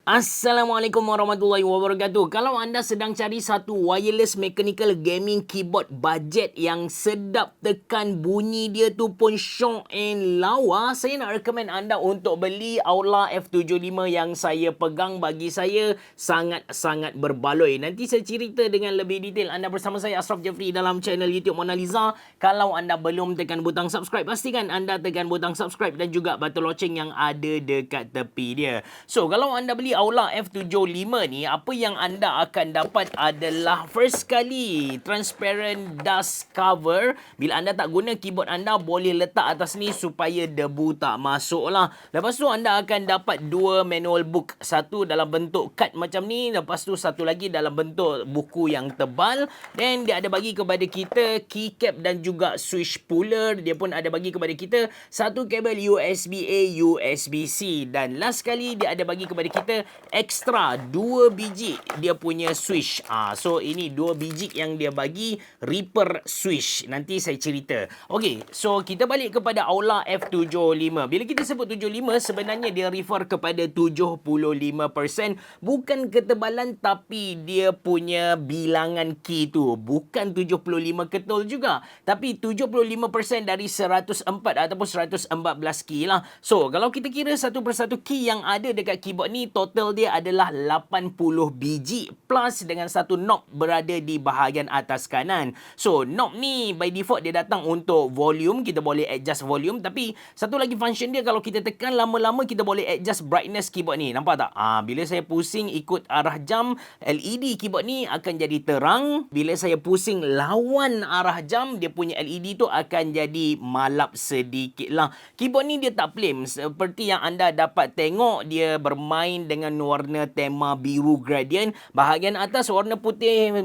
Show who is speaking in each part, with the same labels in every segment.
Speaker 1: Assalamualaikum warahmatullahi wabarakatuh. Kalau anda sedang cari satu wireless mechanical gaming keyboard budget yang sedap, tekan bunyi dia tu pun syok and lawa, saya nak recommend anda untuk beli Aula F75 yang saya pegang. Bagi saya sangat-sangat berbaloi. Nanti saya cerita dengan lebih detail. Anda bersama saya Ashraf Jeffrey dalam channel YouTube Mona Lisa. Kalau anda belum tekan butang subscribe, pastikan anda tekan butang subscribe dan juga button loceng yang ada dekat tepi dia. So, kalau anda beli Aula F75 ni, apa yang anda akan dapat adalah first kali transparent dust cover. Bila anda tak guna keyboard, anda boleh letak atas ni supaya debu tak masuk lah. Lepas tu anda akan dapat dua manual book. Satu dalam bentuk kad macam ni, lepas tu satu lagi dalam bentuk buku yang tebal. Dan dia ada bagi kepada kita keycap dan juga switch puller. Dia pun ada bagi kepada kita satu kabel USB-A, USB-C. Dan last kali dia ada bagi kepada kita extra 2 biji dia punya switch. So ini 2 biji yang dia bagi, Reaper switch. Nanti saya cerita. Okey, so kita balik kepada Aula F75. Bila kita sebut 75, sebenarnya dia refer kepada 75%. Bukan ketebalan, tapi dia punya bilangan key tu. Bukan 75 ketul juga, tapi 75% dari 104 ataupun 114 key lah. So kalau kita kira satu persatu key yang ada dekat keyboard ni, total dia adalah 80 biji plus dengan satu knob berada di bahagian atas kanan. So knob ni by default dia datang untuk volume, kita boleh adjust volume, tapi satu lagi function dia, kalau kita tekan lama-lama kita boleh adjust brightness keyboard ni. Nampak tak? Bila saya pusing ikut arah jam, LED keyboard ni akan jadi terang. Bila saya pusing lawan arah jam, dia punya LED tu akan jadi malap sedikit lah. Keyboard ni dia tak plain. Seperti yang anda dapat tengok, dia bermain dengan warna tema biru gradient. Bahagian atas warna putih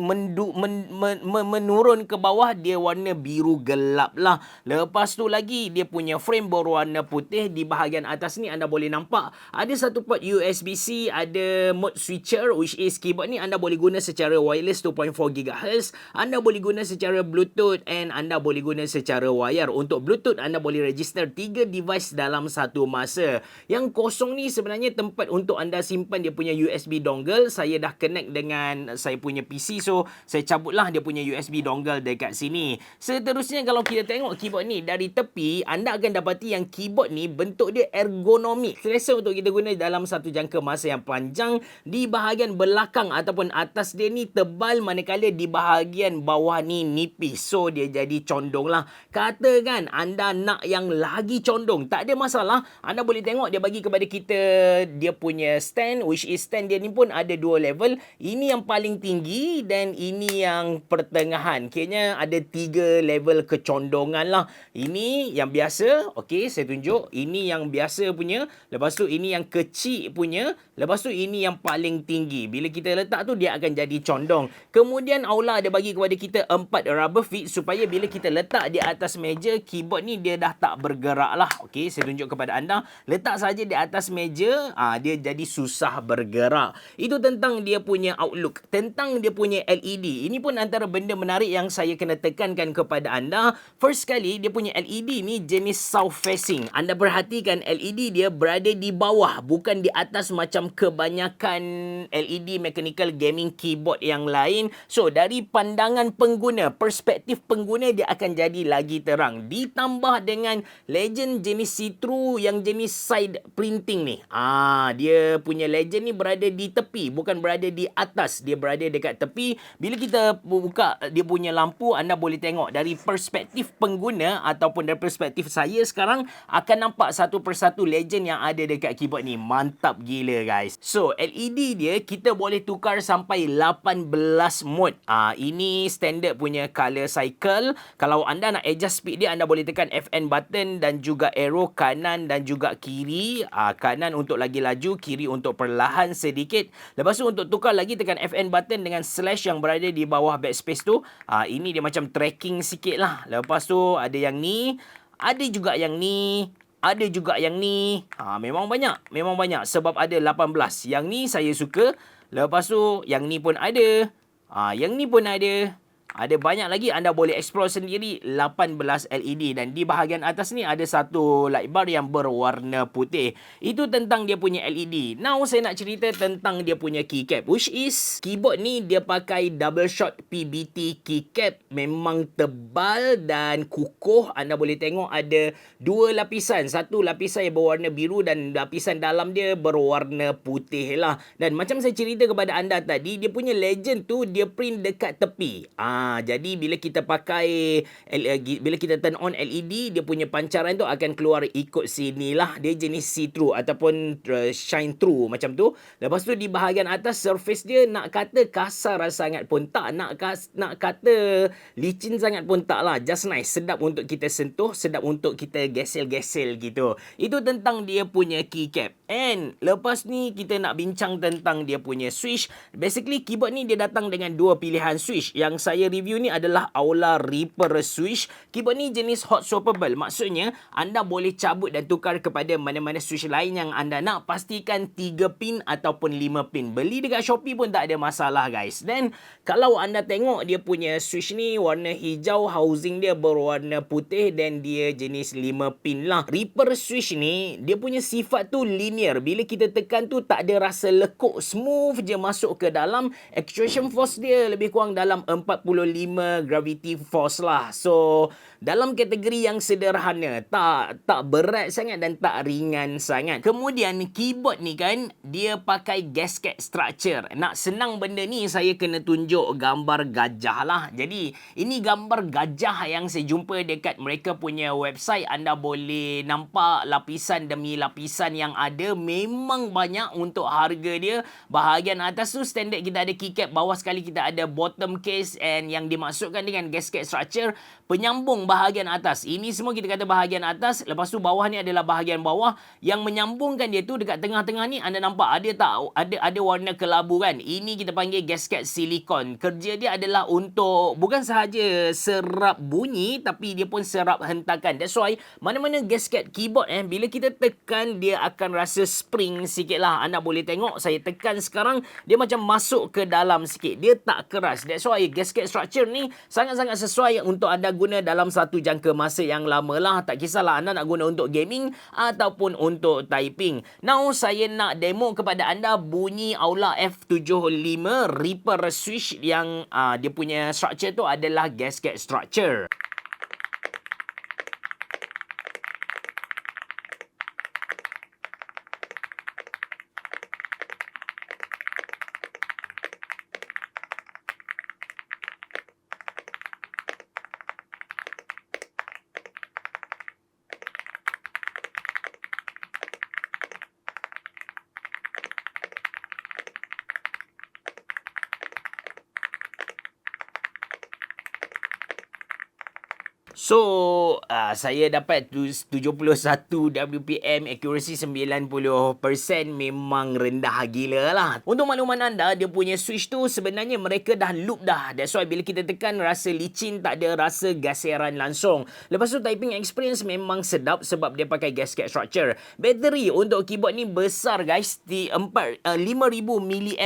Speaker 1: menurun ke bawah, dia warna biru gelap lah. Lepas tu lagi dia punya frame berwarna putih. Di bahagian atas ni anda boleh nampak ada satu port USB-C, ada mode switcher, which is keyboard ni anda boleh guna secara wireless 2.4 GHz, anda boleh guna secara Bluetooth, and anda boleh guna secara wire. Untuk Bluetooth anda boleh register 3 device dalam satu masa. Yang kosong ni sebenarnya tempat untuk anda simpan dia punya USB dongle. Saya dah connect dengan saya punya PC, so saya cabutlah dia punya USB dongle dekat sini. Seterusnya, kalau kita tengok keyboard ni dari tepi, anda akan dapati yang keyboard ni bentuk dia ergonomik, selesa untuk kita guna dalam satu jangka masa yang panjang. Di bahagian belakang ataupun atas dia ni tebal, manakala di bahagian bawah ni nipis. So dia jadi condong lah. Katakan anda nak yang lagi condong, tak ada masalah. Anda boleh tengok dia bagi kepada kita dia punya stand, which is stand dia ni pun ada dua level. Ini yang paling tinggi dan ini yang pertengahan. Kayaknya ada 3 level kecondongan lah. Ini yang biasa. Okey, saya tunjuk. Ini yang biasa punya. Lepas tu ini yang kecil punya. Lepas tu ini yang paling tinggi. Bila kita letak tu, dia akan jadi condong. Kemudian Aula ada bagi kepada kita 4 rubber feet supaya bila kita letak di atas meja, keyboard ni dia dah tak bergerak lah. Okey, saya tunjuk kepada anda. Letak saja di atas meja, dia jadi susah bergerak. Itu tentang dia punya outlook, tentang dia punya LED. Ini pun antara benda menarik yang saya kena tekankan kepada anda. First kali, dia punya LED ni jenis south facing. Anda perhatikan LED dia berada di bawah, bukan di atas macam kebanyakan LED mechanical gaming keyboard yang lain. So dari pandangan pengguna, perspektif pengguna, dia akan jadi lagi terang. Ditambah dengan legend jenis see-through yang jenis side printing ni. Dia punya legend ni berada di tepi, bukan berada di atas. Dia berada dekat tepi. Bila kita buka dia punya lampu, anda boleh tengok dari perspektif pengguna ataupun dari perspektif saya sekarang, akan nampak satu persatu legend yang ada dekat keyboard ni. Mantap gila guys. So LED dia kita boleh tukar sampai 18 mode. Ini standard punya color cycle. Kalau anda nak adjust speed dia, anda boleh tekan FN button dan juga arrow kanan dan juga kiri. Kanan untuk lagi laju, kiri untuk perlahan sedikit. Lepas tu untuk tukar lagi, tekan FN button dengan slash yang berada di bawah backspace tu. Ini dia macam tracking sikit lah. Lepas tu ada yang ni, ada juga yang ni, ada juga yang ni. Memang banyak sebab ada 18. Yang ni saya suka. Lepas tu yang ni pun ada. Yang ni pun ada. Ada banyak lagi anda boleh explore sendiri, 18 LED, dan di bahagian atas ni ada satu light bar yang berwarna putih. Itu tentang dia punya LED. Now saya nak cerita tentang dia punya keycap, which is keyboard ni dia pakai double shot PBT keycap. Memang tebal dan kukuh. Anda boleh tengok ada dua lapisan. Satu lapisan yang berwarna biru dan lapisan dalam dia berwarna putih lah. Dan macam saya cerita kepada anda tadi, dia punya legend tu dia print dekat tepi. Jadi bila kita pakai bila kita turn on LED, dia punya pancaran tu akan keluar ikut sini lah. Dia jenis see through ataupun shine through macam tu. Lepas tu di bahagian atas surface dia nak kata kasar sangat pun tak, nak kata licin sangat pun tak lah. Just nice, sedap untuk kita sentuh, sedap untuk kita gesel-gesel gitu. Itu tentang dia punya keycap. And lepas ni kita nak bincang tentang dia punya switch. Basically keyboard ni dia datang dengan dua pilihan switch. Yang saya review ni adalah Aula Reaper switch. Keyboard ni jenis hot swappable. Maksudnya anda boleh cabut dan tukar kepada mana-mana switch lain yang anda nak. Pastikan 3 pin ataupun 5 pin. Beli dekat Shopee pun tak ada masalah guys. Dan kalau anda tengok dia punya switch ni warna hijau, housing dia berwarna putih dan dia jenis 5 pin lah. Reaper switch ni dia punya sifat tu linear. Bila kita tekan tu tak ada rasa lekuk, smooth je masuk ke dalam. Actuation force dia lebih kurang dalam 45 gravity force lah. So dalam kategori yang sederhana, tak berat sangat dan tak ringan sangat. Kemudian keyboard ni kan dia pakai gasket structure. Nak senang benda ni saya kena tunjuk gambar gajah lah. Jadi ini gambar gajah yang saya jumpa dekat mereka punya website. Anda boleh nampak lapisan demi lapisan yang ada. Memang banyak untuk harga dia. Bahagian atas tu standard kita ada keycap, bawah sekali kita ada bottom case, and yang dimaksudkan dengan gasket structure penyambung bahagian atas. Ini semua kita kata bahagian atas. Lepas tu bawah ni adalah bahagian bawah yang menyambungkan dia tu. Dekat tengah-tengah ni anda nampak ada tak ada warna kelabu kan. Ini kita panggil gasket silikon. Kerja dia adalah untuk bukan sahaja serap bunyi tapi dia pun serap hentakan. That's why mana-mana gasket keyboard bila kita tekan dia akan rasa spring sikit lah. Anda boleh tengok saya tekan sekarang dia macam masuk ke dalam sikit. Dia tak keras. That's why gasket structure ni sangat-sangat sesuai untuk anda guna dalam satu jangka masa yang lama lah. Tak kisahlah anda nak guna untuk gaming ataupun untuk typing. Now saya nak demo kepada anda bunyi Aula F75 Reaper switch yang dia punya structure tu adalah gasket structure. So, saya dapat 71 WPM, accuracy 90%, memang rendah gila lah. Untuk makluman anda, dia punya switch tu sebenarnya mereka dah loop dah. That's why bila kita tekan rasa licin, tak ada rasa gaseran langsung. Lepas tu typing experience memang sedap sebab dia pakai gasket structure. Bateri untuk keyboard ni besar guys, di 5000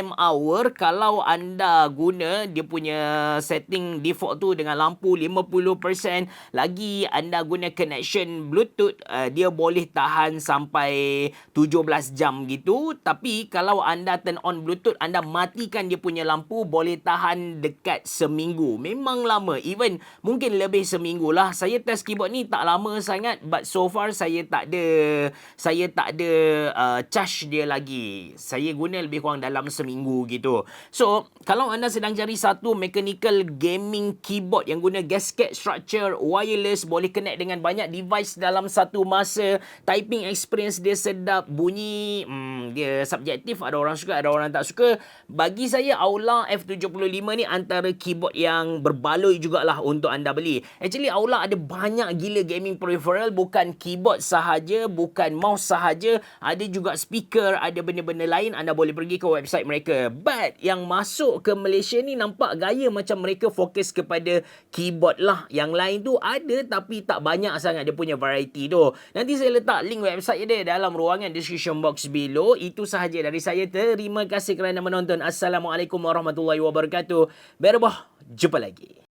Speaker 1: mAh. Kalau anda guna dia punya setting default tu dengan lampu 50%, lagi anda guna connection Bluetooth, dia boleh tahan sampai 17 jam gitu. Tapi kalau anda turn on Bluetooth, anda matikan dia punya lampu, boleh tahan dekat seminggu. Memang lama, even mungkin lebih seminggu lah. Saya test keyboard ni tak lama sangat, but so far saya tak ada charge dia lagi. Saya guna lebih kurang dalam seminggu gitu. So kalau anda sedang cari satu mechanical gaming keyboard yang guna gasket structure, wireless, boleh connect dengan banyak device dalam satu masa, typing experience dia sedap, bunyi dia subjektif, ada orang suka, ada orang tak suka. Bagi saya Aula F75 ni antara keyboard yang berbaloi jugalah untuk anda beli. Actually Aula ada banyak gila gaming peripheral, bukan keyboard sahaja, bukan mouse sahaja, ada juga speaker, ada benda-benda lain. Anda boleh pergi ke website mereka. But yang masuk ke Malaysia ni nampak gaya macam mereka fokus kepada keyboard lah. Yang lain tu ada tapi tak banyak sangat dia punya variety tu. Nanti saya letak link website dia dalam ruangan description box below. Itu sahaja dari saya. Terima kasih kerana menonton. Assalamualaikum warahmatullahi wabarakatuh. Berubah. Jumpa lagi.